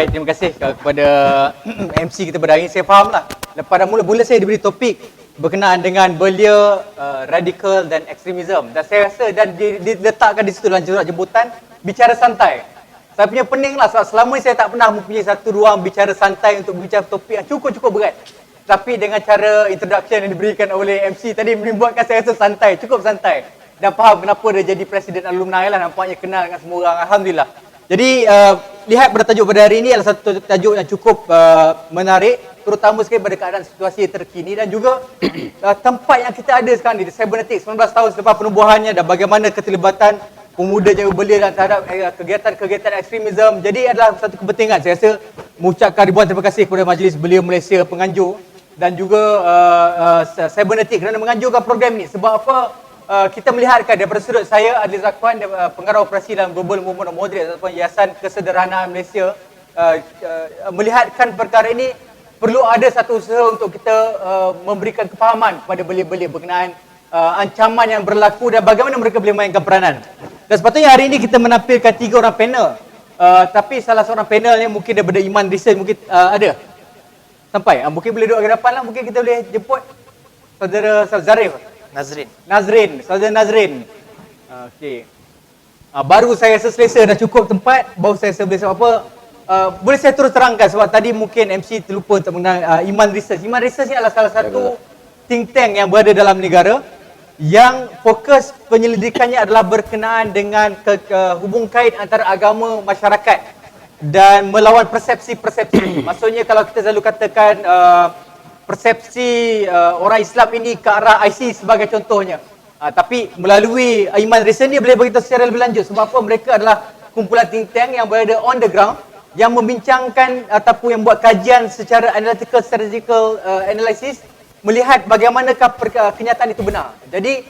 baik, terima kasih kepada MC kita pada hari ini. Saya fahamlah. Pada mula-mula saya diberi topik berkenaan dengan belia, radikal dan ekstremisme. Dan saya rasa dan diletakkan di situ dalam surat jemputan bicara santai. Saya punya pening lah sebab selama ni saya tak pernah mempunyai satu ruang bicara santai untuk bicara topik yang cukup-cukup berat. Tapi dengan cara introduction yang diberikan oleh MC tadi membuatkan saya rasa santai, cukup santai. Dan faham kenapa dia jadi Presiden Alumni lah, nampaknya kenal dengan semua orang. Alhamdulillah. Jadi lihat pada tajuk pada hari ini adalah satu tajuk yang cukup menarik, terutama sekali pada keadaan situasi terkini dan juga tempat yang kita ada sekarang ni, Cybernetics 19 tahun selepas penubuhannya dan bagaimana keterlibatan pemuda jaga belia dan terhadap kegiatan-kegiatan ekstremisme. Jadi adalah satu kepentingan. Saya rasa mengucapkan ribuan terima kasih kepada Majlis Belia Malaysia penganjur dan juga Cybernetics kerana menganjurkan program ni. Sebab apa? Kita melihatkan daripada sudut saya, Adli Zakwan, pengarah operasi dalam Global Movement of Moderate ataupun Yayasan Kesederhanaan Malaysia, melihatkan perkara ini perlu ada satu usaha untuk kita memberikan kefahaman kepada belia-belia berkenaan ancaman yang berlaku dan bagaimana mereka boleh mainkan peranan. Dan sepatutnya hari ini kita menampilkan 3 orang panel, tapi salah seorang panel ni mungkin daripada Iman Research mungkin ada sampai, mungkin boleh duduk ke depan lah, mungkin kita boleh jemput saudara Zarif Nazrin, saudara Nazrin. Okey. Baru saya selesa dah cukup tempat, baru saya selesa sebab apa? Boleh saya terus terangkan sebab tadi mungkin MC terlupa untuk mengenal Iman Research. Iman Research ni adalah salah satu think tank yang berada dalam negara yang fokus penyelidikannya adalah berkenaan dengan hubung kait antara agama, masyarakat dan melawan persepsi-persepsi. Maksudnya kalau kita selalu katakan persepsi orang Islam ini ke arah ISIS sebagai contohnya. Tapi melalui Iman Research ni boleh beritahu secara lebih lanjut sebab apa mereka adalah kumpulan think tank yang berada on the ground yang membincangkan ataupun yang buat kajian secara analytical, strategical analysis melihat bagaimanakah kenyataan itu benar. Jadi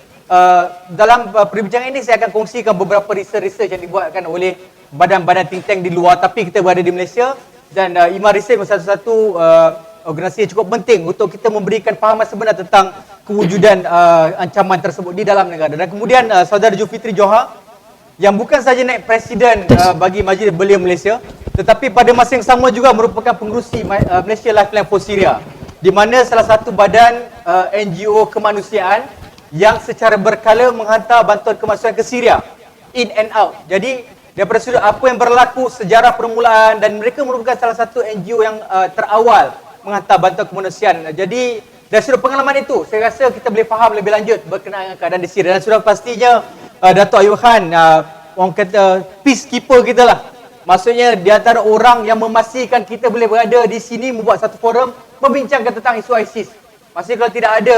dalam perbincangan ini saya akan kongsikan beberapa research yang dibuatkan oleh badan-badan think tank di luar tapi kita berada di Malaysia dan Iman Research satu-satu organisasi yang cukup penting untuk kita memberikan fahaman sebenar tentang kewujudan ancaman tersebut di dalam negara. Dan kemudian saudara Julfitri Johar yang bukan saja naib presiden bagi Majlis Belia Malaysia tetapi pada masa yang sama juga merupakan pengerusi Malaysia Lifeline for Syria, di mana salah satu badan NGO kemanusiaan yang secara berkala menghantar bantuan kemanusiaan ke Syria in and out. Jadi daripada sudut apa yang berlaku, sejarah permulaan, dan mereka merupakan salah satu NGO yang terawal menghantar bantuan kemanusiaan. Jadi dari sudut pengalaman itu, saya rasa kita boleh faham lebih lanjut berkenaan dengan keadaan di Syria. Dan sudah pastinya Dato' Ayub Khan, orang kata peacekeeper kita lah. Maksudnya di antara orang yang memastikan kita boleh berada di sini membuat satu forum membincangkan tentang isu ISIS. Maksudnya kalau tidak ada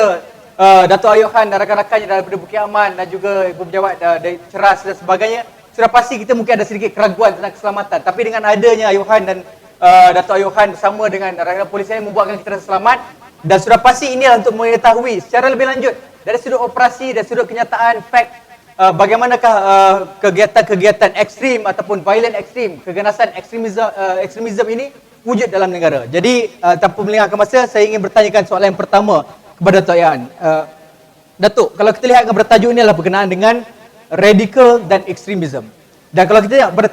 Dato' Ayub Khan dan rakan-rakannya daripada Bukit Aman dan juga ibu pejabat dari Ceras dan sebagainya, sudah pasti kita mungkin ada sedikit keraguan tentang keselamatan. Tapi dengan adanya Ayub Khan dan Dato' Ayub Khan bersama dengan rakan polis ini membuatkan kita rasa selamat. Dan sudah pasti inilah untuk mengetahui secara lebih lanjut dari sudut operasi dan sudut kenyataan, fact, bagaimanakah kegiatan-kegiatan ekstrim ataupun violent ekstrim, keganasan ekstremisme ini wujud dalam negara. Jadi tanpa melengahkan masa, saya ingin bertanyakan soalan yang pertama kepada Dato' Yan. Datuk, kalau kita lihat bertajuk ini adalah berkenaan dengan radikal dan ekstremisme. Dan kalau kita lihat pada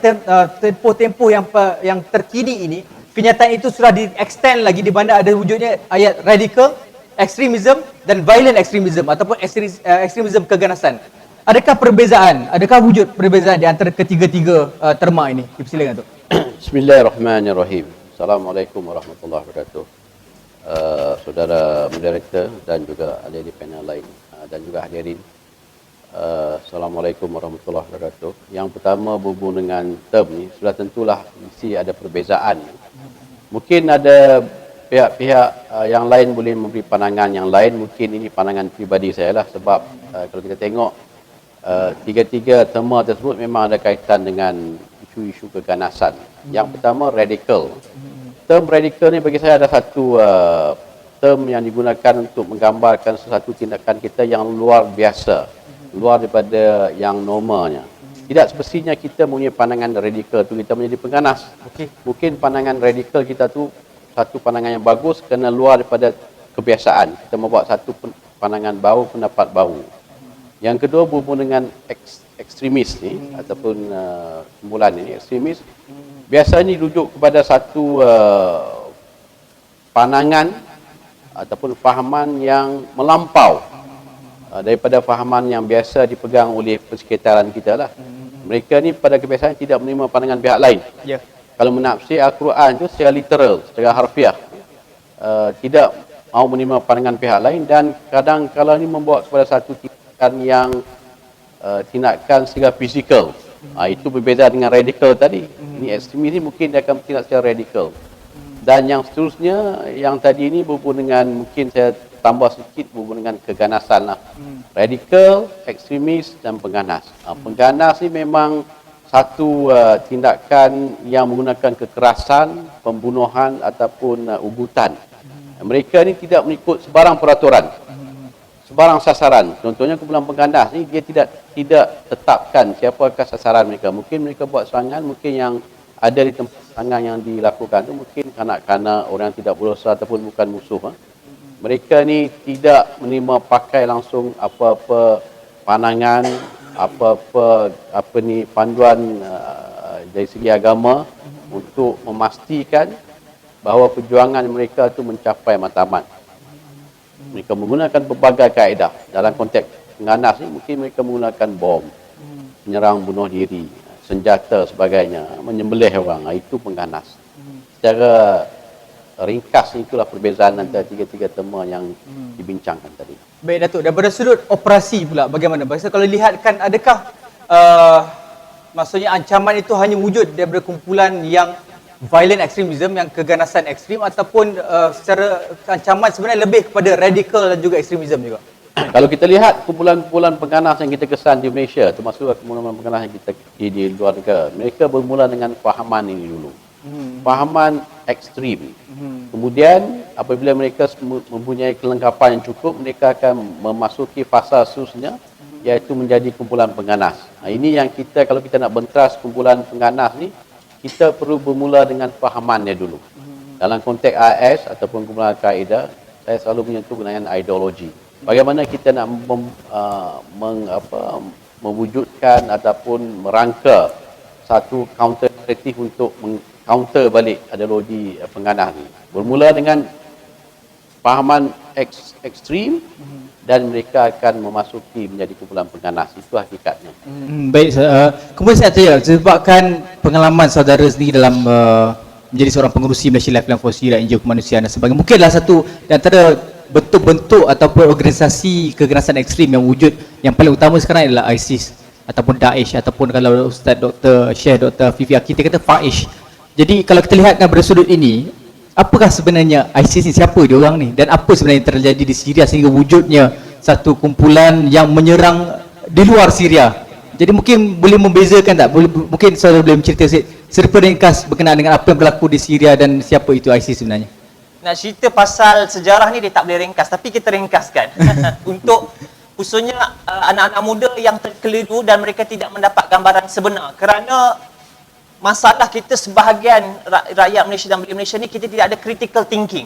tempoh-tempoh yang terkini ini, kenyataan itu sudah di-extend lagi di mana ada wujudnya ayat radikal, ekstremisme dan violent ekstremisme ataupun ekstremisme keganasan. Adakah perbezaan, adakah wujud perbezaan di antara ketiga-tiga terma ini? Silakan, Datuk. Bismillahirrahmanirrahim. Assalamualaikum warahmatullahi wabarakatuh. Saudara moderator dan juga ahli panel lain dan juga hadirin. Assalamualaikum warahmatullahi wabarakatuh. Yang pertama berhubung dengan term ni, sudah tentulah mesti ada perbezaan. Mungkin ada pihak-pihak yang lain boleh memberi pandangan yang lain. Mungkin ini pandangan pribadi saya lah sebab kalau kita tengok tiga-tiga tema tersebut memang ada kaitan dengan isu-isu keganasan. Yang pertama radikal. Term radikal ni bagi saya ada satu term yang digunakan untuk menggambarkan sesuatu tindakan kita yang luar biasa, luar daripada yang normalnya. Tidak semestinya kita mempunyai pandangan radikal tu kita menjadi pengganas. Mungkin pandangan radikal kita tu satu pandangan yang bagus kerana luar daripada kebiasaan. Kita membuat satu pandangan baru, pendapat baru. Yang kedua berhubung dengan ekstremis ni ataupun kumpulan ini ekstremis. biasanya rujuk kepada satu pandangan ataupun fahaman yang melampau daripada fahaman yang biasa dipegang oleh persekitaran kita lah. Mereka ni pada kebiasaan tidak menerima pandangan pihak lain. Ya. Kalau menafsir Al-Quran tu secara literal, secara harfiah, tidak mau menerima pandangan pihak lain, dan kadang-kadang ini membawa kepada satu tindakan yang tindakan secara fizikal. Itu berbeza dengan radikal tadi. Ini ekstremis ni mungkin dia akan bertindak secara radikal. Dan yang seterusnya, yang tadi ini berhubung dengan, mungkin saya tambah sedikit, berhubung dengan keganasan lah. Radikal, ekstremis dan pengganas. Pengganas ni memang satu tindakan yang menggunakan kekerasan, pembunuhan ataupun ugutan. Mereka ni tidak mengikut sebarang peraturan, sebarang sasaran. Contohnya kumpulan pengganas ni dia tidak tetapkan siapakah sasaran mereka. Mungkin mereka buat serangan, mungkin yang ada di tempat serangan yang dilakukan tu mungkin kanak-kanak, orang yang tidak berdosa ataupun bukan musuh. Mereka ni tidak menerima pakai langsung apa-apa pandangan, apa ni panduan dari segi agama untuk memastikan bahawa perjuangan mereka itu mencapai matlamat. Mereka menggunakan berbagai kaedah. Dalam konteks pengganas ni mungkin mereka menggunakan bom, menyerang bunuh diri, senjata sebagainya, menyembelih orang. Itu pengganas. Secara ringkas itulah perbezaan antara tiga-tiga tema yang dibincangkan tadi. Baik Datuk, daripada sudut operasi pula bagaimana? Maksudnya kalau lihatkan, adakah maksudnya ancaman itu hanya wujud daripada kumpulan yang violent extremism, yang keganasan ekstrim, ataupun secara ancaman sebenarnya lebih kepada radikal dan juga ekstremism juga? Kalau kita lihat kumpulan-kumpulan pengganas yang kita kesan di Malaysia, termasuk kumpulan pengganas yang kita di luar negara, mereka bermula dengan fahaman ini dulu. Fahaman ekstrim. Kemudian apabila mereka mempunyai kelengkapan yang cukup, mereka akan memasuki fasa seterusnya, iaitu menjadi kumpulan pengganas. Ini yang kita, kalau kita nak bentras kumpulan pengganas ni, kita perlu bermula dengan fahamannya dulu. Dalam konteks AS ataupun kumpulan Al-Qaeda, saya selalu menyentuh dengan ideologi. Bagaimana kita nak mewujudkan ataupun merangka satu counter narrative untuk counter balik ideologi pengganas ni. Bermula dengan fahaman ekstrim, dan mereka akan memasuki menjadi kumpulan pengganas. Itu hakikatnya. Baik, kemudian saya tanya, sebabkan pengalaman saudara sendiri dalam menjadi seorang pengerusi Malaysia Lifeline for Syria, NGO kemanusiaan dan sebagainya, mungkinlah satu di antara bentuk-bentuk ataupun organisasi keganasan ekstrim yang wujud yang paling utama sekarang adalah ISIS ataupun Daesh, ataupun kalau Ustaz Dr. Syekh Dr. Fifi Akil kata Faish. Jadi kalau kita lihatkan dari sudut ini, apakah sebenarnya ISIS ni, siapa dia orang ni, dan apa sebenarnya yang terjadi di Syria sehingga wujudnya satu kumpulan yang menyerang di luar Syria? Jadi mungkin boleh membezakan tak? Mungkin saudara boleh mencerita serba ringkas berkenaan dengan apa yang berlaku di Syria dan siapa itu ISIS sebenarnya? Nak cerita pasal sejarah ni dia tak boleh ringkas, tapi kita ringkaskan untuk khususnya anak-anak muda yang terkeliru dan mereka tidak mendapat gambaran sebenar, kerana masalah kita sebahagian rakyat Malaysia dan belia Malaysia ni, kita tidak ada critical thinking.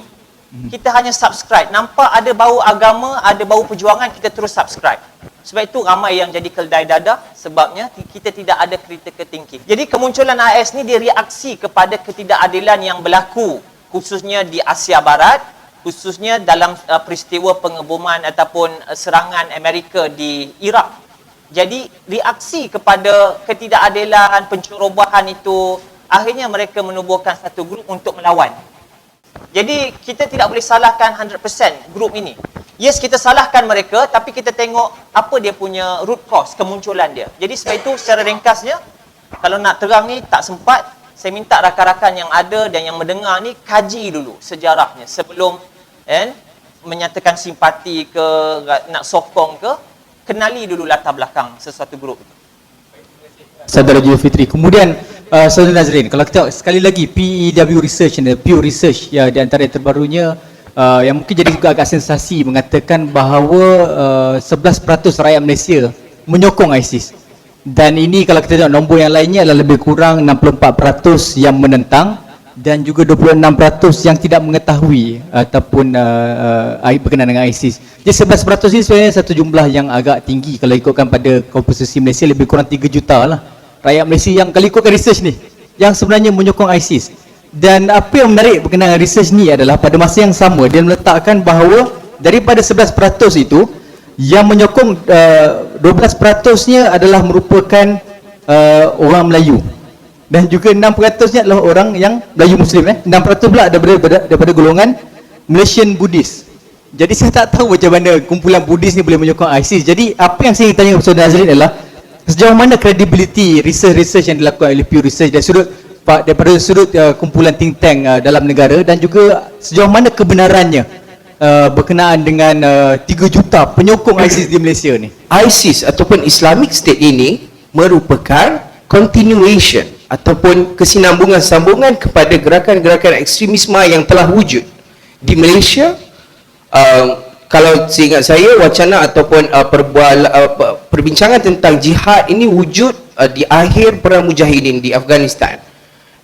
Kita hanya subscribe. Nampak ada bau agama, ada bau perjuangan, kita terus subscribe. Sebab itu ramai yang jadi keldai dadah, sebabnya kita tidak ada critical thinking. Jadi kemunculan AS ni dia reaksi kepada ketidakadilan yang berlaku khususnya di Asia Barat, khususnya dalam peristiwa pengeboman ataupun serangan Amerika di Iraq. Jadi reaksi kepada ketidakadilan, pencerobohan itu, akhirnya mereka menubuhkan satu grup untuk melawan. Jadi kita tidak boleh salahkan 100% grup ini. Yes, kita salahkan mereka, tapi kita tengok apa dia punya root cause kemunculan dia. Jadi sebab itu secara ringkasnya, kalau nak terang ni tak sempat, saya minta rakan-rakan yang ada dan yang mendengar ni kaji dulu sejarahnya sebelum menyatakan simpati ke, nak sokong ke, kenali dulu latar belakang sesuatu grup itu. Saudara Julfitri. Kemudian Saudara Nazrin, kalau kita sekali lagi PEW Research dan Pew Research, ya, di antara yang terbarunya yang mungkin jadi juga agak sensasi, mengatakan bahawa 11% rakyat Malaysia menyokong ISIS. Dan ini kalau kita tengok nombor yang lainnya adalah lebih kurang 64% yang menentang dan juga 26% yang tidak mengetahui ataupun berkenaan dengan ISIS. Jadi 11% ini sebenarnya satu jumlah yang agak tinggi kalau ikutkan pada komposisi Malaysia, lebih kurang 3 juta lah rakyat Malaysia yang kalau ikutkan research ni. yang sebenarnya menyokong ISIS. Dan apa yang menarik berkenaan research ni adalah pada masa yang sama dia meletakkan bahawa daripada 11% itu yang menyokong 12%-nya adalah merupakan orang Melayu, dan juga 6%-nya adalah orang yang Melayu Muslim. 6% pula daripada golongan Malaysian Buddhist. Jadi saya tak tahu macam mana kumpulan Buddhis ni boleh menyokong ISIS. Jadi apa yang saya ingin tanya kepada Nazrin adalah sejauh mana credibility research yang dilakukan oleh Pew Research daripada sudut kumpulan think tank dalam negara, dan juga sejauh mana kebenarannya berkenaan dengan 3 juta penyokong ISIS di Malaysia ni. ISIS ataupun Islamic State ini merupakan continuation ataupun kesinambungan-sambungan kepada gerakan-gerakan ekstremisme yang telah wujud di Malaysia. Kalau seingat saya, wacana ataupun perbincangan tentang jihad ini wujud di akhir Perang Mujahidin di Afghanistan,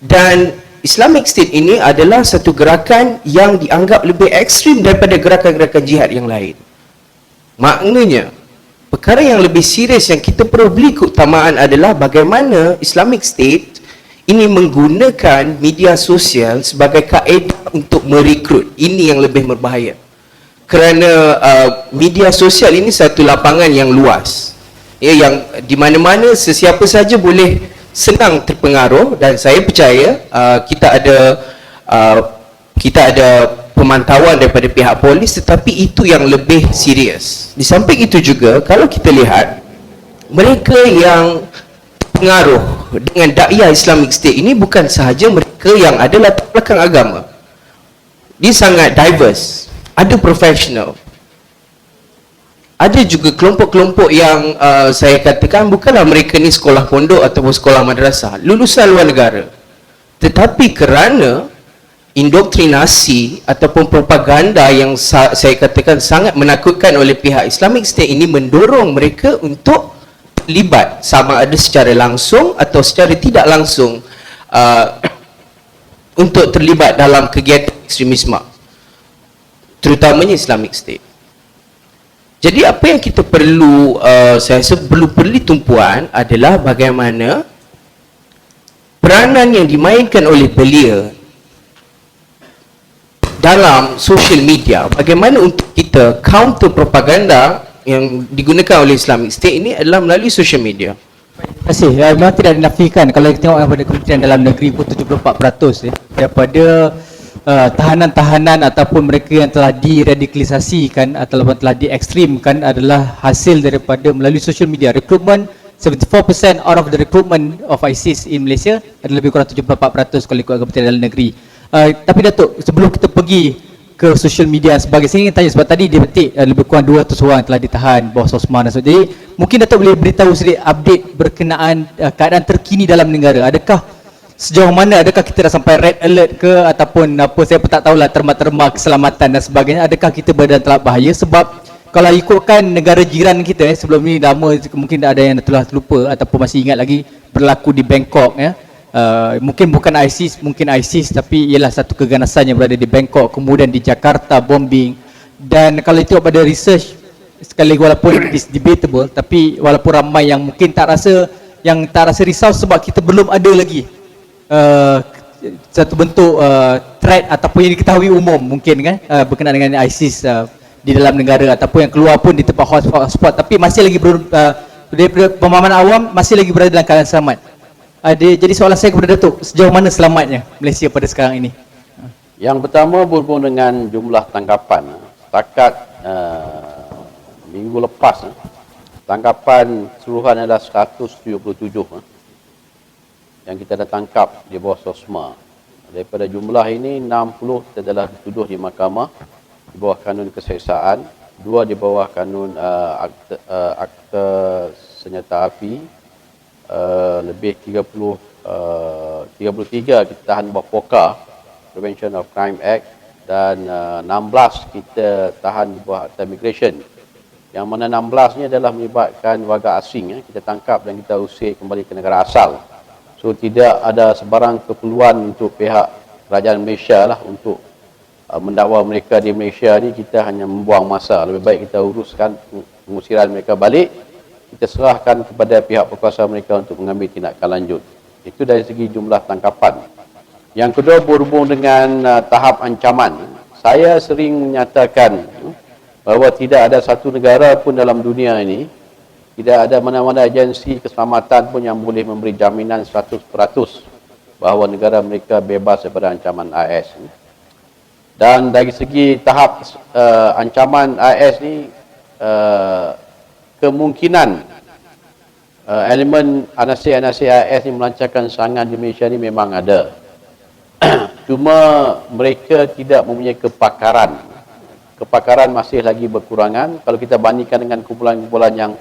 dan Islamic State ini adalah satu gerakan yang dianggap lebih ekstrim daripada gerakan-gerakan jihad yang lain. Maknanya perkara yang lebih serius yang kita perlu beri keutamaan adalah bagaimana Islamic State ini menggunakan media sosial sebagai kaedah untuk merekrut. Ini yang lebih berbahaya, kerana media sosial ini satu lapangan yang luas, ya, yang di mana-mana sesiapa saja boleh senang terpengaruh. Dan saya percaya kita ada pemantauan daripada pihak polis, tetapi itu yang lebih serius. Di samping itu juga, kalau kita lihat mereka yang terpengaruh dengan dakwah Islamic State ini bukan sahaja mereka yang ada latar belakang agama. Dia sangat diverse. Ada profesional, ada juga kelompok-kelompok yang saya katakan bukanlah mereka ni sekolah pondok ataupun sekolah madrasah, lulusan luar negara, tetapi kerana indoktrinasi ataupun propaganda yang saya katakan sangat menakutkan oleh pihak Islamic State ini mendorong mereka untuk terlibat, sama ada secara langsung atau secara tidak langsung, untuk terlibat dalam kegiatan ekstremisme, terutamanya Islamic State. Jadi apa yang kita perlu, saya rasa perlu tumpuan adalah bagaimana peranan yang dimainkan oleh belia dalam social media, bagaimana untuk kita counter propaganda yang digunakan oleh Islamic State ini adalah melalui social media. Terima kasih. Memang tidak dinafikan kalau kita tengok daripada Kementerian Dalam Negeri pun 74% daripada tahanan-tahanan ataupun mereka yang telah diradikalisasikan ataupun telah diekstrimkan adalah hasil daripada melalui social media. Recruitment, 74% out of the recruitment of ISIS in Malaysia adalah lebih kurang 74% kalau ikut Kementerian Dalam Negeri. Tapi Datuk, sebelum kita pergi ke social media sebagai, saya ingin tanya sebab tadi dia petik lebih kurang 200 orang telah ditahan bawah Osman. Jadi mungkin Datuk boleh beritahu sedikit update berkenaan keadaan terkini dalam negara. Adakah sejauh mana, adakah kita dah sampai red alert ke ataupun apa, saya pun tak tahulah, terma-terma keselamatan dan sebagainya. Adakah kita berada dalam bahaya? Sebab kalau ikutkan negara jiran kita sebelum ni lama, mungkin ada yang telah terlupa ataupun masih ingat lagi, berlaku di Bangkok ya. Mungkin bukan ISIS, mungkin ISIS, tapi ialah satu keganasan yang berada di Bangkok. Kemudian di Jakarta bombing. Dan kalau itu pada research, sekali walaupun is debatable, tapi walaupun ramai yang mungkin tak rasa risau sebab kita belum ada lagi satu bentuk threat ataupun yang diketahui umum mungkin kan berkenaan dengan ISIS di dalam negara ataupun yang keluar pun di tempat hotspot, tapi masih lagi daripada pemahaman awam masih lagi berada dalam keadaan selamat. Jadi soalan saya kepada Datuk, sejauh mana selamatnya Malaysia pada sekarang ini? Yang pertama berhubung dengan jumlah tangkapan. Setakat minggu lepas, tangkapan keseluruhan adalah 177 yang kita dah tangkap di bawah SOSMA. Daripada jumlah ini, 60 kita telah dituduh di mahkamah di bawah kanun keseksaan, 2 di bawah kanun akta senjata api, lebih 33 kita tahan bawah POCA, Prevention of Crime Act, dan 16 kita tahan di bawah akta immigration. Yang mana 16 ni adalah melibatkan warga asing, kita tangkap dan kita usir kembali ke negara asal. So tidak ada sebarang keperluan untuk pihak kerajaan Malaysia lah untuk mendakwa mereka di Malaysia ni. Kita hanya membuang masa. Lebih baik kita uruskan pengusiran mereka balik, kita serahkan kepada pihak berkuasa mereka untuk mengambil tindakan lanjut. Itu dari segi jumlah tangkapan. Yang kedua berhubung dengan tahap ancaman. Saya sering menyatakan bahawa tidak ada satu negara pun dalam dunia ini, tidak ada mana-mana agensi keselamatan pun yang boleh memberi jaminan 100% bahawa negara mereka bebas daripada ancaman AIS. Dan dari segi tahap ancaman AIS ni, kemungkinan elemen anasir-anasir AIS ni melancarkan serangan di Malaysia ni memang ada. Cuma mereka tidak mempunyai kepakaran. Kepakaran masih lagi berkurangan. Kalau kita bandingkan dengan kumpulan-kumpulan yang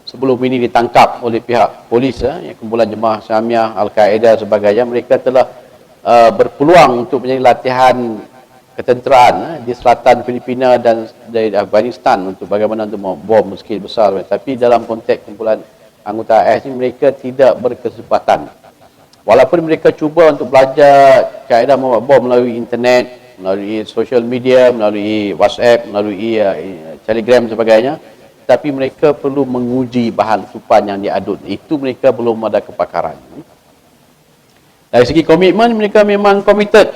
sebelum ini ditangkap oleh pihak polis, kumpulan Jemaah Islamiyah, Al-Qaeda sebagainya, mereka telah berpeluang untuk menjadi latihan ketenteraan di selatan Filipina dan dari Afghanistan untuk bagaimana untuk membom skala besar. Tapi dalam konteks kumpulan anggota AIS ini, mereka tidak berkesempatan. Walaupun mereka cuba untuk belajar kaedah membuat bom melalui internet, melalui social media, melalui WhatsApp, melalui Telegram sebagainya, tapi mereka perlu menguji bahan letupan yang diadut. Itu mereka belum ada kepakaran. Dari segi komitmen, mereka memang committed.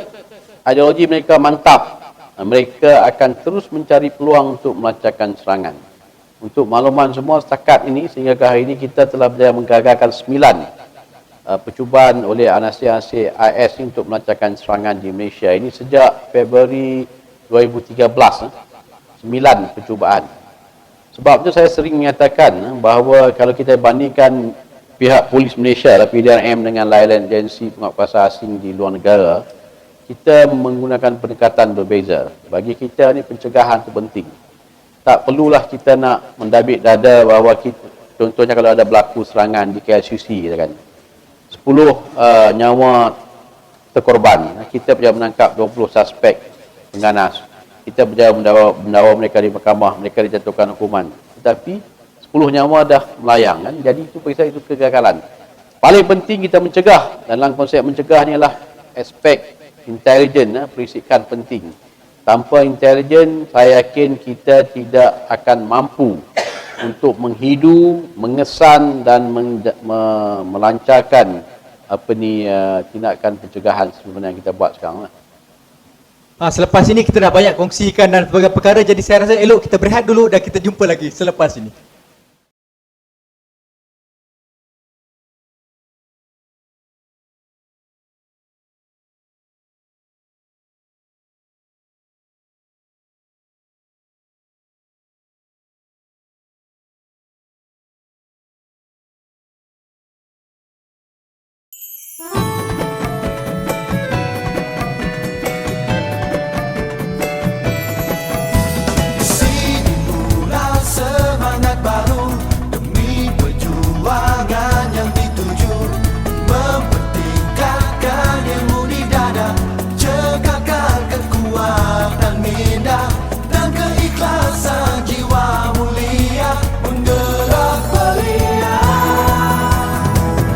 Ideologi mereka mantap. Mereka akan terus mencari peluang untuk melancarkan serangan. Untuk makluman semua setakat ini, sehingga hari ini kita telah berjaya menggagalkan 9 percubaan oleh anasir-anasir AIS untuk melancarkan serangan di Malaysia. Ini sejak Februari 2013, 9 percubaan. Sebab itu saya sering menyatakan bahawa kalau kita bandingkan pihak polis Malaysia, PDRM, dengan lain-lain agensi penguatkuasa asing di luar negara, kita menggunakan pendekatan berbeza. Bagi kita ni pencegahan itu penting. Tak perlulah kita nak mendabik dada bahawa kita, contohnya kalau ada berlaku serangan di KLCC, kan, 10 nyawa terkorban, kita berjaya menangkap 20 suspek pengganas, kita berjaya mendakwa mereka di mahkamah, mereka dijatuhkan hukuman, tetapi 10 nyawa dah melayang, kan? Jadi itu bagi saya itu kegagalan. Paling penting kita mencegah. Dalam konsep mencegah ni adalah aspek intelijen, perisikan penting. Tanpa intelijen, saya yakin kita tidak akan mampu untuk menghidu, mengesan dan melancarkan tindakan pencegahan sebenarnya yang kita buat sekarang. Selepas ini kita dah banyak kongsikan dan berbagai perkara, jadi saya rasa elok kita berehat dulu dan kita jumpa lagi selepas ini.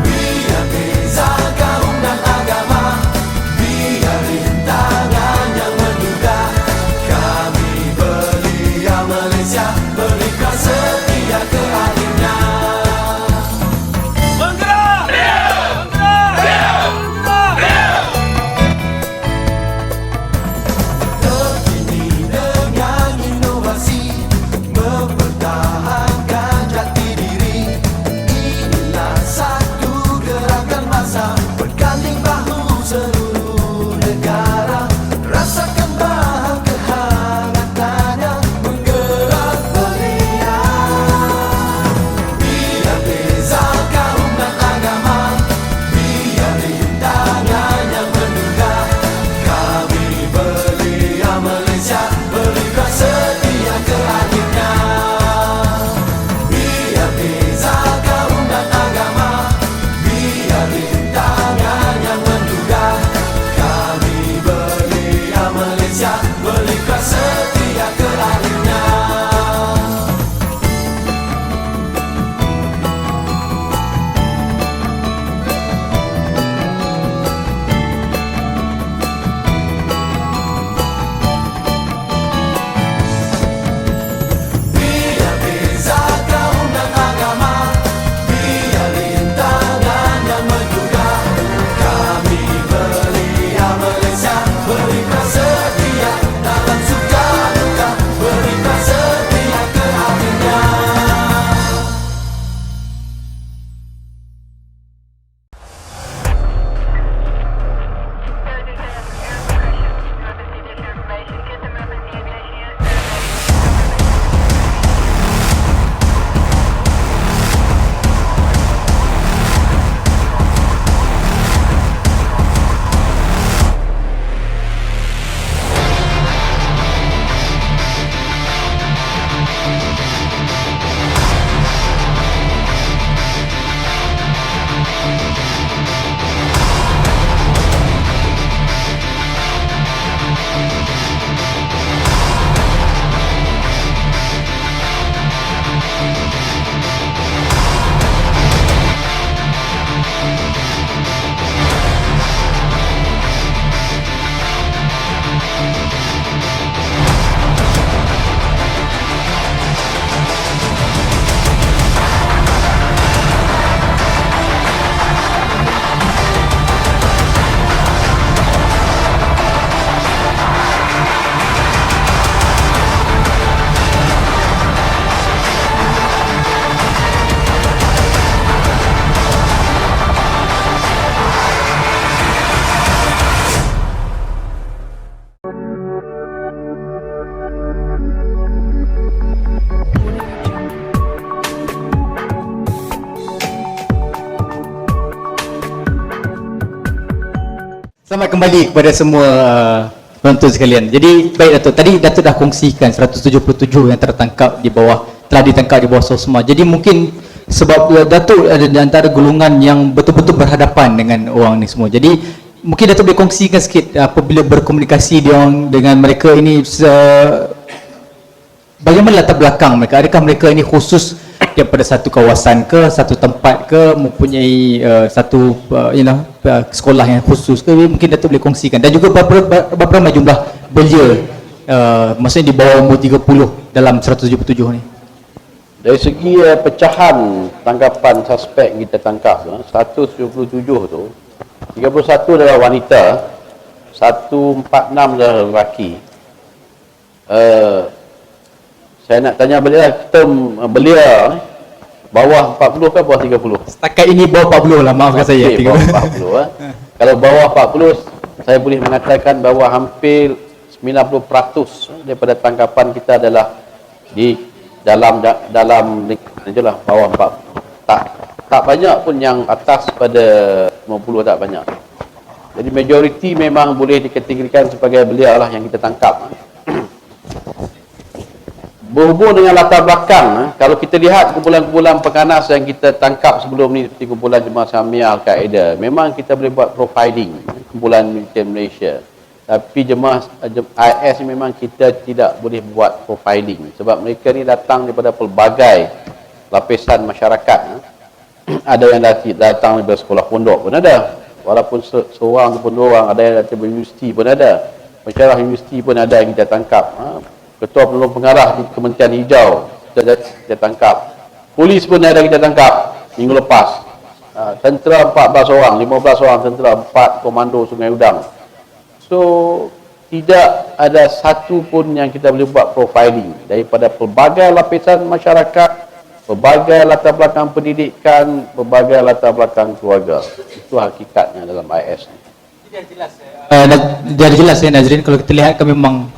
Biar beza kau Selamat kembali kepada semua penonton sekalian. Jadi baik Datuk, tadi Datuk dah kongsikan 177 yang tertangkap di bawah, telah ditangkap di bawah SOSMA. Jadi mungkin sebab Datuk ada di antara golongan yang betul-betul berhadapan dengan orang ni semua. Jadi mungkin Datuk boleh kongsikan sikit apabila berkomunikasi dengan mereka ini, bagaimana latar belakang mereka? Adakah mereka ini khusus daripada satu kawasan ke, satu tempat ke, mempunyai satu sekolah yang khusus ke? Mungkin Datuk boleh kongsikan. Dan juga berapa ramai jumlah belia, maksudnya di bawah umur 30 dalam 177 ni? Dari segi pecahan tangkapan suspek kita tangkap, 177 tu 31 adalah wanita, 146 adalah lelaki. Saya nak tanya balik term belia bawah 40 ke bawah 30? Setakat ini bawah 40 lah, maafkan saya. Okay, bawah 40 Kalau bawah 40, saya boleh mengatakan bahawa hampir 90% daripada tangkapan kita adalah di dalam lingkungan je lah, bawah 40. Tak banyak pun yang atas pada 50, tak banyak. Jadi majoriti memang boleh dikategorikan sebagai belia lah yang kita tangkap. Berhubung dengan latar belakang, kalau kita lihat kumpulan-kumpulan pengganas yang kita tangkap sebelum ni, seperti kumpulan Jemaah Islamiyah Al-Qaeda, memang kita boleh buat profiling kumpulan militer Malaysia. Tapi jemaah IS ni memang kita tidak boleh buat profiling sebab mereka ni datang daripada pelbagai lapisan masyarakat. Ada yang datang daripada sekolah pondok pun ada, walaupun seorang ataupun dua orang. Ada yang datang dari universiti pun ada, pensyarah universiti pun ada yang kita tangkap. Ketua penolong pengarah di Kementerian Hijau kita tangkap. Polis pun ada kita tangkap minggu lepas. Tentera 14 orang, 15 orang tentera, 4 komando Sungai Udang. So tidak ada satu pun yang kita boleh buat profiling daripada pelbagai lapisan masyarakat, pelbagai latar belakang pendidikan, pelbagai latar belakang keluarga. Itu hakikatnya dalam IS ni. Dia jelas ya Nazrin, kalau kita lihat kan memang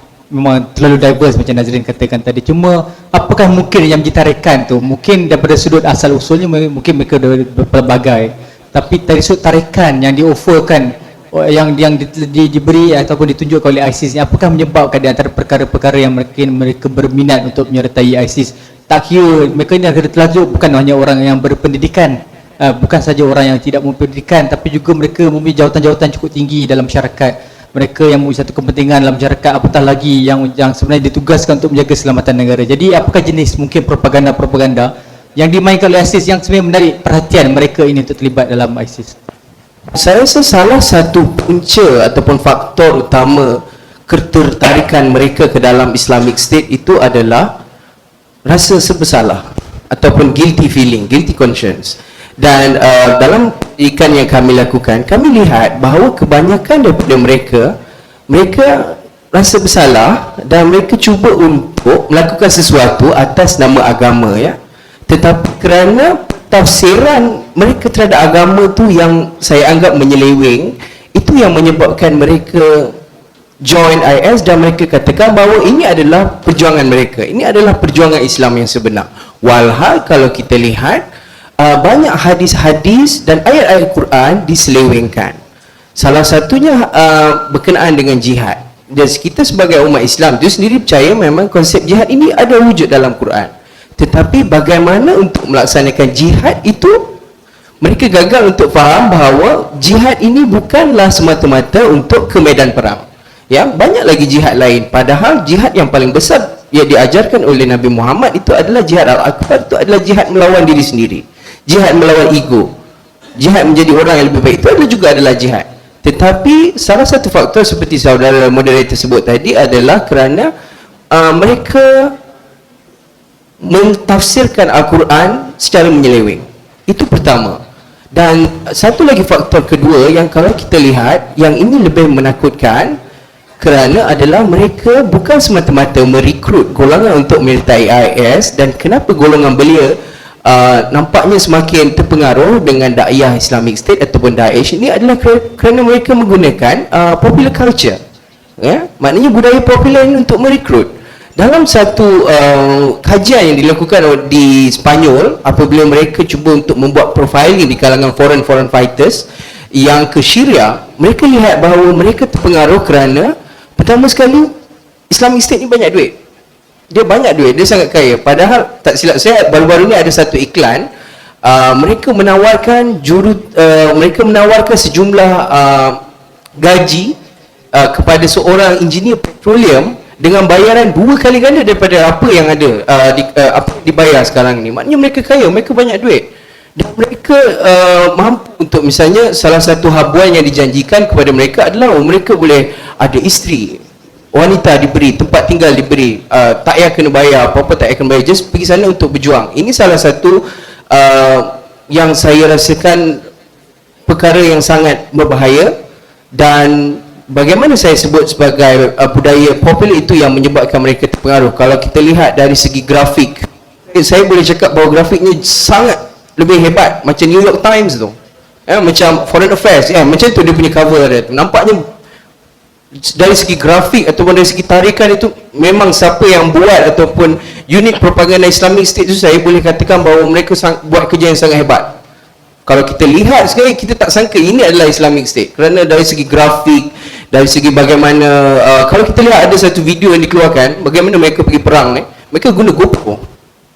terlalu diverse macam Nazrin katakan tadi. Cuma apakah mungkin yang ditarikan tu mungkin daripada sudut asal usulnya mungkin mereka berbagai, tapi dari sudut tarikan yang dioferkan, yang diberi ataupun ditunjukkan oleh ISIS ni, apakah menyebabkan di antara perkara-perkara yang mereka berminat untuk menyertai ISIS? Tak kira mereka ni akan terlalu bukan hanya orang yang berpendidikan, bukan saja orang yang tidak berpendidikan, tapi juga mereka mempunyai jawatan-jawatan cukup tinggi dalam masyarakat. Mereka yang mempunyai satu kepentingan dalam masyarakat, apatah lagi yang sebenarnya ditugaskan untuk menjaga keselamatan negara. Jadi apakah jenis mungkin propaganda-propaganda yang dimainkan oleh ISIS yang sebenarnya menarik perhatian mereka ini untuk terlibat dalam ISIS? Saya rasa salah satu punca ataupun faktor utama ketertarikan mereka ke dalam Islamic State itu adalah rasa serba ataupun guilty feeling, guilty conscience. Dan dalam pendidikan yang kami lakukan, kami lihat bahawa kebanyakan daripada mereka rasa bersalah dan mereka cuba untuk melakukan sesuatu atas nama agama, ya. Tetapi kerana tafsiran mereka terhadap agama tu yang saya anggap menyeleweng, itu yang menyebabkan mereka join IS dan mereka katakan bahawa ini adalah perjuangan mereka, ini adalah perjuangan Islam yang sebenar. Walhal kalau kita lihat banyak hadis-hadis dan ayat-ayat Quran diselewengkan. Salah satunya berkenaan dengan jihad. Dan kita sebagai umat Islam itu sendiri percaya memang konsep jihad ini ada wujud dalam Quran. Tetapi bagaimana untuk melaksanakan jihad itu, mereka gagal untuk faham bahawa jihad ini bukanlah semata-mata untuk ke medan perang. Ya, banyak lagi jihad lain. Padahal jihad yang paling besar yang diajarkan oleh Nabi Muhammad itu adalah jihad al-akbar, itu adalah jihad melawan diri sendiri. Jihad melawan ego. Jihad menjadi orang yang lebih baik itu adalah jihad. Tetapi salah satu faktor seperti saudara moderator sebut tadi adalah kerana mereka mentafsirkan Al-Quran secara menyeleweng. Itu pertama. Dan satu lagi faktor kedua yang kalau kita lihat, yang ini lebih menakutkan, kerana adalah mereka bukan semata-mata merekrut golongan untuk menyertai IS. Dan kenapa golongan belia nampaknya semakin terpengaruh dengan dakwah Islamic State ataupun Daesh ini adalah kerana mereka menggunakan popular culture, ya? Maknanya budaya popular ini untuk merekrut. Dalam satu kajian yang dilakukan di Spanyol, apabila mereka cuba untuk membuat profiling di kalangan foreign fighters, yang ke Syria, mereka lihat bahawa mereka terpengaruh kerana pertama sekali Islamic State ni banyak duit. Dia banyak duit, dia sangat kaya. Padahal tak silap saya, baru-baru ni ada satu iklan, mereka menawarkan mereka menawarkan sejumlah gaji kepada seorang engineer petroleum dengan bayaran 2 kali ganda daripada apa yang ada apa yang dibayar sekarang ni. Maknanya mereka kaya, mereka banyak duit, dan mereka mampu untuk, misalnya salah satu habuan yang dijanjikan kepada mereka adalah mereka boleh ada isteri, wanita diberi, tempat tinggal diberi, tak payah kena bayar apa-apa, tak payah kena bayar, just pergi sana untuk berjuang. Ini salah satu yang saya rasakan perkara yang sangat berbahaya. Dan bagaimana saya sebut sebagai budaya popular itu yang menyebabkan mereka terpengaruh. Kalau kita lihat dari segi grafik, saya boleh cakap bahawa grafiknya sangat lebih hebat, macam New York Times tu, macam Foreign Affairs, macam tu dia punya cover dia tu. Nampaknya dari segi grafik ataupun dari segi tarikan itu, memang siapa yang buat ataupun unit propaganda Islamic State itu, saya boleh katakan bahawa mereka buat kerja yang sangat hebat. Kalau kita lihat sekali, kita tak sangka ini adalah Islamic State, kerana dari segi grafik, dari segi bagaimana kalau kita lihat ada satu video yang dikeluarkan bagaimana mereka pergi perang ni, mereka guna GoPro.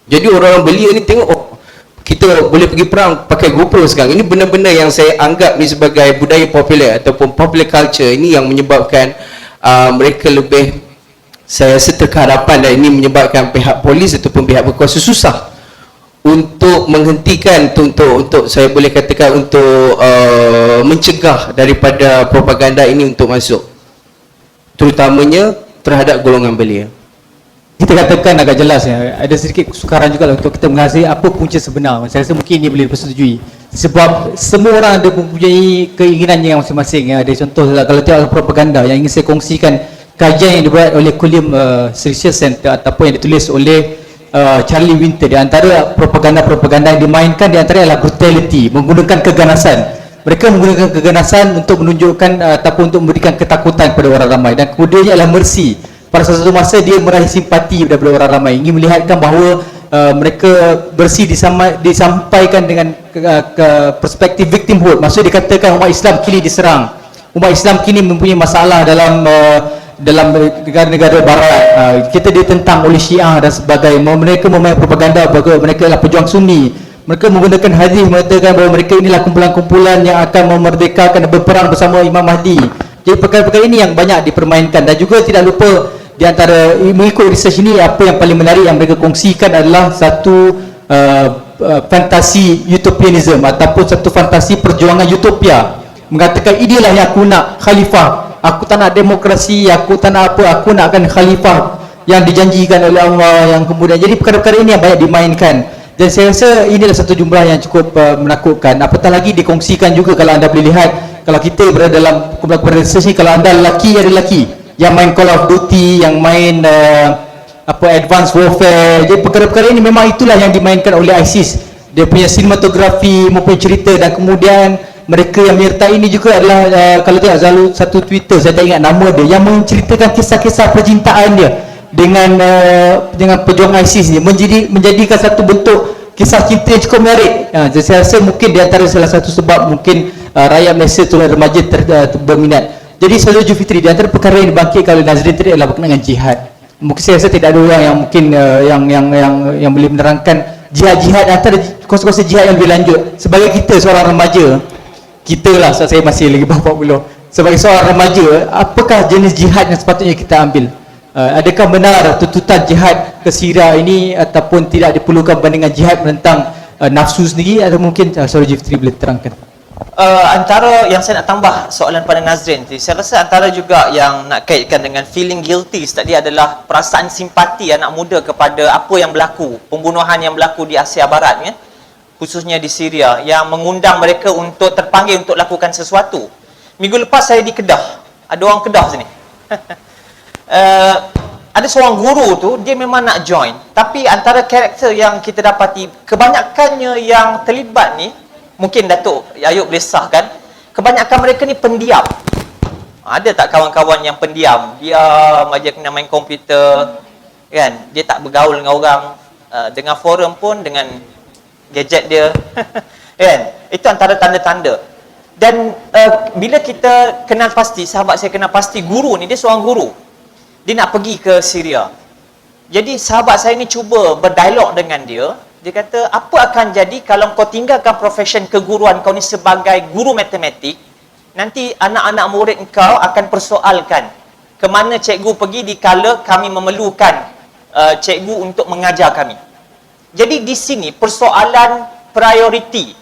Jadi orang-orang belia ni tengok, oh, kita boleh pergi perang pakai GoPro sekarang. Ini benda-benda yang saya anggap ni sebagai budaya popular ataupun popular culture. Ini yang menyebabkan mereka lebih, saya rasa, terkehadapan, dan ini menyebabkan pihak polis ataupun pihak berkuasa susah untuk menghentikan, untuk saya boleh katakan untuk mencegah daripada propaganda ini untuk masuk, terutamanya terhadap golongan belia. Kita katakan agak jelas ya, ada sedikit kesukaran juga untuk kita mengasih apa punca sebenar. Saya rasa mungkin ini boleh dipersetujui, sebab semua orang ada mempunyai keinginannya yang masing-masing ya. Ada contoh kalau tengok propaganda yang ingin saya kongsikan, kajian yang dibuat oleh Kulim Research Center ataupun yang ditulis oleh Charlie Winter, di antara propaganda yang dimainkan di antara adalah brutality, menggunakan keganasan. Mereka menggunakan keganasan untuk menunjukkan ataupun untuk memberikan ketakutan kepada orang ramai, dan kemudiannya adalah mercy. Pada satu masa dia meraih simpati daripada orang ramai, ingin melihatkan bahawa mereka bersih disampaikan dengan perspektif victimhood. Maksudnya dikatakan umat Islam kini diserang, umat Islam kini mempunyai masalah dalam negara-negara barat, kita ditentang oleh Syiah dan sebagainya. Mereka memainkan propaganda bahawa mereka adalah pejuang Sunni. Mereka menggunakan hadis mengatakan bahawa mereka inilah kumpulan-kumpulan yang akan memerdekakan dan berperang bersama Imam Mahdi. Jadi perkara-perkara ini yang banyak dipermainkan, dan juga tidak lupa di antara mengikut research ini, apa yang paling menarik yang mereka kongsikan adalah satu fantasi utopianism ataupun satu fantasi perjuangan utopia, mengatakan inilah yang aku nak, khalifah, aku tak nak demokrasi, aku tak nak apa, aku nakkan khalifah yang dijanjikan oleh Allah, yang kemudian. Jadi perkara-perkara ini yang banyak dimainkan, dan saya rasa inilah satu jumlah yang cukup menakutkan. Apatah lagi dikongsikan juga, kalau anda boleh lihat, kalau kita berada dalam kumpulan research ni, kalau anda lelaki, ada lelaki yang main Call of Duty, yang main Advanced Warfare. Jadi perkara-perkara ini memang itulah yang dimainkan oleh ISIS. Dia punya sinematografi, mempunyai cerita, dan kemudian mereka yang menyertai ini juga adalah kalau tengok satu Twitter, saya tak ingat nama dia, yang menceritakan kisah-kisah percintaan dia dengan pejuang ISIS ni, menjadikan satu bentuk kisah cinta yang cukup menarik. Jadi saya rasa mungkin di antara salah satu sebab mungkin rakyat Malaysia tu, remaja berminat. Jadi Saudara Zulfikri, di antara perkara yang dibangkitkan oleh Nazrin tadi adalah berkenaan dengan jihad. Mungkin saya rasa tidak ada orang yang mungkin yang boleh menerangkan jihad antara konsekuensi jihad yang lebih lanjut. Sebagai kita seorang remaja, kita lah, saya masih lagi bawah 40, sebagai seorang remaja, apakah jenis jihad yang sepatutnya kita ambil? Adakah benar tuntutan jihad ke Syria ini ataupun tidak diperlukan bandingan jihad menentang nafsu sendiri, atau mungkin Saudara Zulfikri boleh terangkan? Antara yang saya nak tambah soalan pada Nazrin tadi, saya rasa antara juga yang nak kaitkan dengan feeling guilty tadi adalah perasaan simpati anak muda kepada apa yang berlaku, pembunuhan yang berlaku di Asia Barat kan, khususnya di Syria, yang mengundang mereka untuk terpanggil untuk lakukan sesuatu. Minggu lepas saya di Kedah, ada orang Kedah sini. Ada seorang guru tu, dia memang nak join, tapi antara karakter yang kita dapati, kebanyakannya yang terlibat ni, mungkin Datuk Ayub boleh sahkan, kebanyakan mereka ni pendiam. Ada tak kawan-kawan yang pendiam, diam aja, kena main komputer kan, dia tak bergaul dengan orang, dengan forum pun dengan gadget dia kan. Itu antara tanda-tanda. Dan bila kita kenal pasti, sahabat saya kenal pasti, guru ni, dia seorang guru. Dia nak pergi ke Syria. Jadi sahabat saya ni cuba berdialog dengan dia. Dia kata, apa akan jadi kalau kau tinggalkan profession keguruan kau ni sebagai guru matematik, nanti anak-anak murid kau akan persoalkan ke mana cikgu pergi dikala kami memerlukan cikgu untuk mengajar kami. Jadi di sini persoalan priority.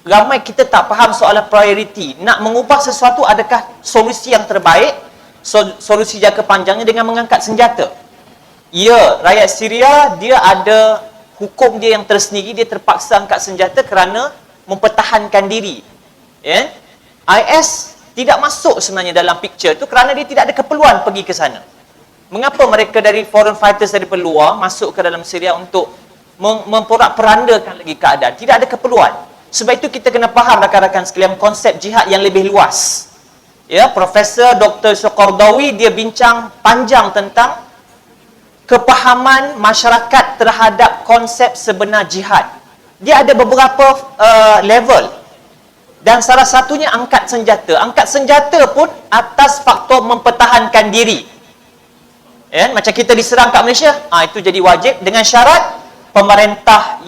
Ramai kita tak faham soalan priority. Nak mengubah sesuatu, adakah solusi yang terbaik, solusi jangka panjangnya dengan mengangkat senjata? Ya, rakyat Syria dia ada hukum dia yang tersendiri, dia terpaksa angkat senjata kerana mempertahankan diri. Ya? IS tidak masuk sebenarnya dalam picture tu kerana dia tidak ada keperluan pergi ke sana. Mengapa mereka dari foreign fighters dari luar masuk ke dalam Syria untuk memporak-perandakan lagi keadaan? Tidak ada keperluan. Sebab itu kita kena faham rakan-rakan sekalian konsep jihad yang lebih luas. Ya, Profesor Dr. Soqordawi dia bincang panjang tentang kepahaman masyarakat terhadap konsep sebenar jihad. Dia ada beberapa level. Dan salah satunya angkat senjata. Angkat senjata pun atas faktor mempertahankan diri. Ya, macam kita diserang kat Malaysia, itu jadi wajib dengan syarat pemerintah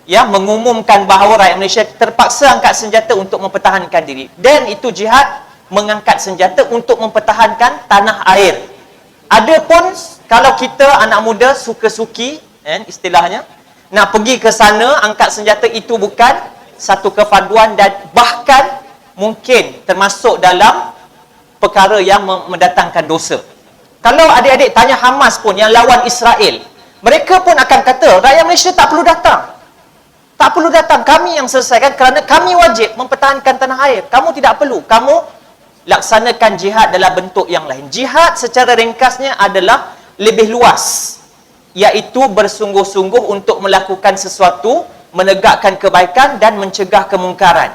yang mengumumkan bahawa rakyat Malaysia terpaksa angkat senjata untuk mempertahankan diri. Dan itu jihad, mengangkat senjata untuk mempertahankan tanah air. Adapun kalau kita anak muda suka-suki, istilahnya, nak pergi ke sana angkat senjata, itu bukan satu kefarduan dan bahkan mungkin termasuk dalam perkara yang mendatangkan dosa. Kalau adik-adik tanya Hamas pun yang lawan Israel, mereka pun akan kata rakyat Malaysia tak perlu datang. Tak perlu datang, kami yang selesaikan kerana kami wajib mempertahankan tanah air. Kamu tidak perlu, kamu laksanakan jihad dalam bentuk yang lain. Jihad secara ringkasnya adalah lebih luas, iaitu bersungguh-sungguh untuk melakukan sesuatu, menegakkan kebaikan dan mencegah kemungkaran.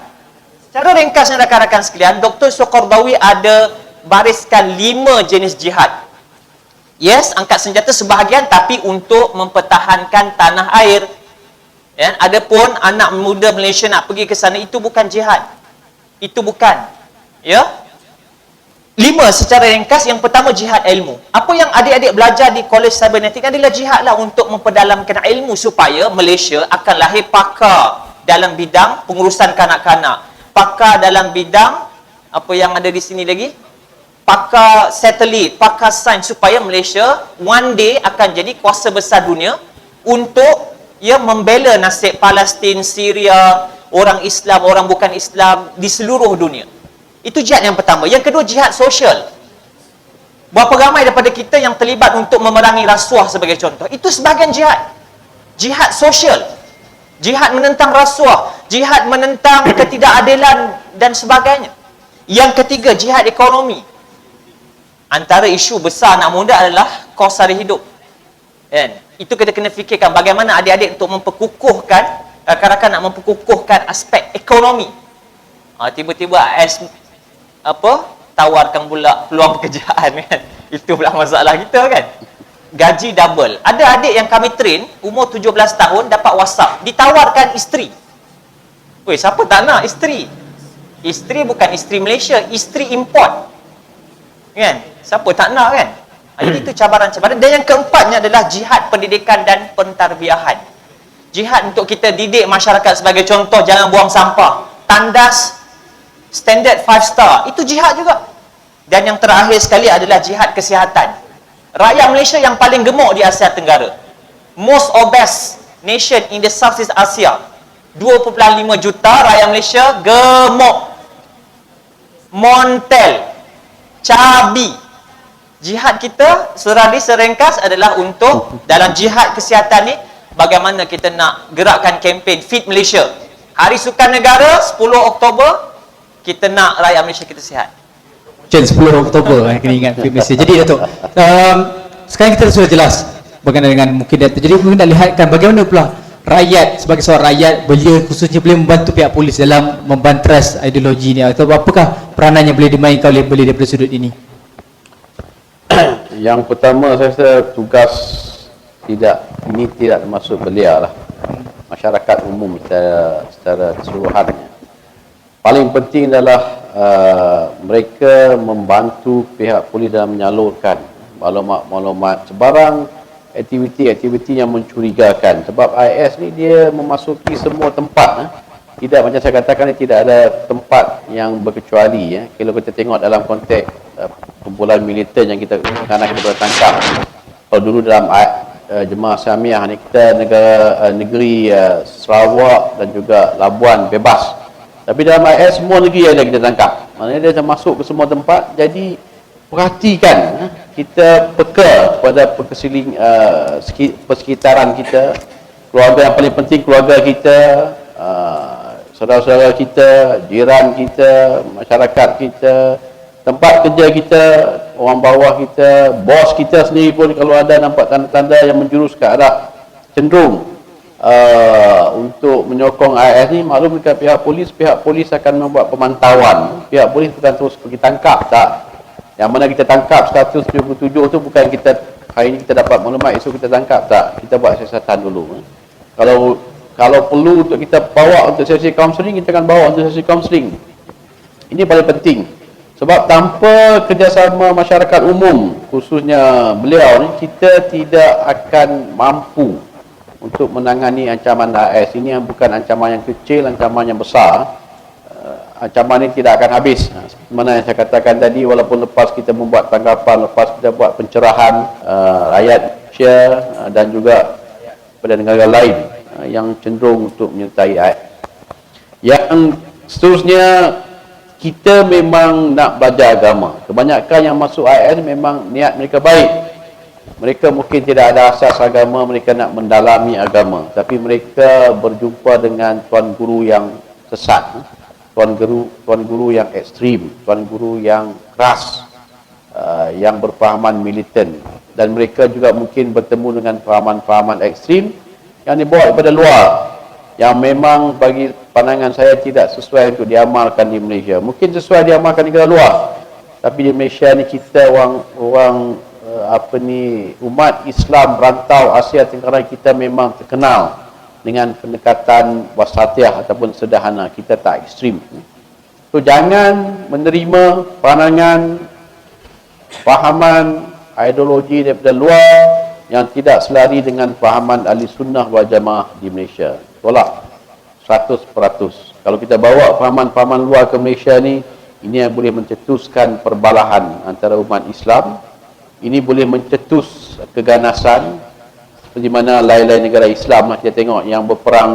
Secara ringkasnya rakan-rakan sekalian, Dr. Soqordawi ada bariskan 5 jenis jihad. Yes, angkat senjata sebahagian, tapi untuk mempertahankan tanah air. Ya, adapun anak muda Malaysia nak pergi ke sana, itu bukan jihad. Itu bukan. Ya. 5 secara ringkas. Yang pertama, jihad ilmu. Apa yang adik-adik belajar di College Cybernetic adalah jihadlah untuk memperdalamkan ilmu supaya Malaysia akan lahir pakar dalam bidang pengurusan kanak-kanak. Pakar dalam bidang apa yang ada di sini lagi? Pakar satelit, pakar sains, supaya Malaysia one day akan jadi kuasa besar dunia untuk membela nasib Palestin, Syria, orang Islam, orang bukan Islam di seluruh dunia. Itu jihad yang pertama. Yang kedua, jihad sosial. Berapa ramai daripada kita yang terlibat untuk memerangi rasuah sebagai contoh? Itu sebahagian jihad. Jihad sosial. Jihad menentang rasuah, jihad menentang ketidakadilan dan sebagainya. Yang ketiga, jihad ekonomi. Antara isu besar anak muda adalah kos sara hidup. Itu kita kena fikirkan bagaimana adik-adik untuk memperkukuhkan, rakan-rakan nak memperkukuhkan aspek ekonomi. Tiba-tiba AS tawarkan pula peluang pekerjaan kan. Itu pula masalah kita kan. Gaji double. Ada adik yang kami train, umur 17 tahun, dapat WhatsApp, ditawarkan isteri. Weh, siapa tak nak isteri? Isteri bukan isteri Malaysia, isteri import. Kan? Siapa tak nak kan? Jadi itu cabaran-cabaran. Dan yang keempatnya adalah jihad pendidikan dan pentarbiahan. Jihad untuk kita didik masyarakat, sebagai contoh, jangan buang sampah. Tandas standard 5 star. Itu jihad juga. Dan yang terakhir sekali adalah jihad kesihatan. Rakyat Malaysia yang paling gemuk di Asia Tenggara. Most obese nation in the Southeast Asia. 2.5 juta rakyat Malaysia gemuk. Montel. Cabi. Jihad kita seringkas adalah untuk dalam jihad kesihatan ni, bagaimana kita nak gerakkan kempen Fit Malaysia. Hari Sukan Negara 10 Oktober, kita nak rakyat Malaysia kita sihat. Macam 10 Oktober kena ingat Fit Malaysia. Jadi Datuk, sekarang kita sudah jelas bagaimana dengan mungkin Datuk. Jadi mungkin nak lihatkan bagaimana pula rakyat, sebagai seorang rakyat, beliau khususnya boleh membantu pihak polis dalam membantras ideologi ni, atau apakah peranan yang boleh dimainkan oleh beliau daripada sudut ini? Yang pertama, saya rasa tugas ini tidak termasuk belia lah. Masyarakat umum secara keseluruhannya. paling penting adalah mereka membantu pihak polis dalam menyalurkan maklumat-maklumat sebarang aktiviti-aktiviti yang mencurigakan, sebab IS ni dia memasuki semua tempat. Tidak, macam saya katakan, tidak ada tempat yang berkecuali. Kalau kita tengok dalam konteks kumpulan militer yang kita kadang kita boleh tangkap, kalau dulu dalam Jemaah Islamiyah ni kita negeri Sarawak dan juga Labuan bebas, tapi dalam IS semua negeri ada kita tangkap. Maknanya dia masuk ke semua tempat. Jadi perhatikan, kita peka pada persekitaran kita, keluarga yang paling penting, keluarga kita, saudara-saudara kita, jiran kita, masyarakat kita, tempat kerja kita, orang bawah kita, bos kita sendiri pun kalau ada nampak tanda-tanda yang menjurus ke arah cenderung untuk menyokong IS ni, maklum dekat pihak polis akan membuat pemantauan. Pihak polis bukan terus pergi tangkap, tak. Yang mana kita tangkap 177 tu bukan kita hari ni kita dapat maklumat, esok kita tangkap, tak. Kita buat siasatan dulu. Kalau perlu untuk kita bawa untuk sesi kaunseling, kita akan bawa untuk sesi kaunseling. Ini paling penting. Sebab tanpa kerjasama masyarakat umum, khususnya beliau ni, kita tidak akan mampu untuk menangani ancaman AS. Ini yang bukan ancaman yang kecil, ancaman yang besar. Ancaman ini tidak akan habis. Seperti mana yang saya katakan tadi, walaupun lepas kita membuat tanggapan, lepas kita buat pencerahan rakyat Malaysia dan juga pada negara lain yang cenderung untuk menyertai AS. Yang seterusnya, kita memang nak belajar agama. Kebanyakan yang masuk IS memang niat mereka baik. Mereka mungkin tidak ada asas agama, mereka nak mendalami agama. Tapi mereka berjumpa dengan tuan guru yang sesat, tuan guru yang ekstrim, tuan guru yang keras, yang berfahaman militan. Dan mereka juga mungkin bertemu dengan fahaman-fahaman ekstrim yang dibawa daripada luar, yang memang bagi pandangan saya tidak sesuai untuk diamalkan di Malaysia. Mungkin sesuai diamalkan di negara luar, tapi di Malaysia ni kita umat Islam rantau Asia Tenggara, kita memang terkenal dengan pendekatan wasatiyah ataupun sederhana. Kita tak ekstrim. So jangan menerima pandangan, fahaman, ideologi daripada luar yang tidak selari dengan fahaman ahli sunnah wal jamaah di Malaysia. Tolak 100%. Kalau kita bawa fahaman-fahaman luar ke Malaysia ni, ini yang boleh mencetuskan perbalahan antara umat Islam. Ini boleh mencetus keganasan seperti mana lain-lain negara Islam lah kita tengok yang berperang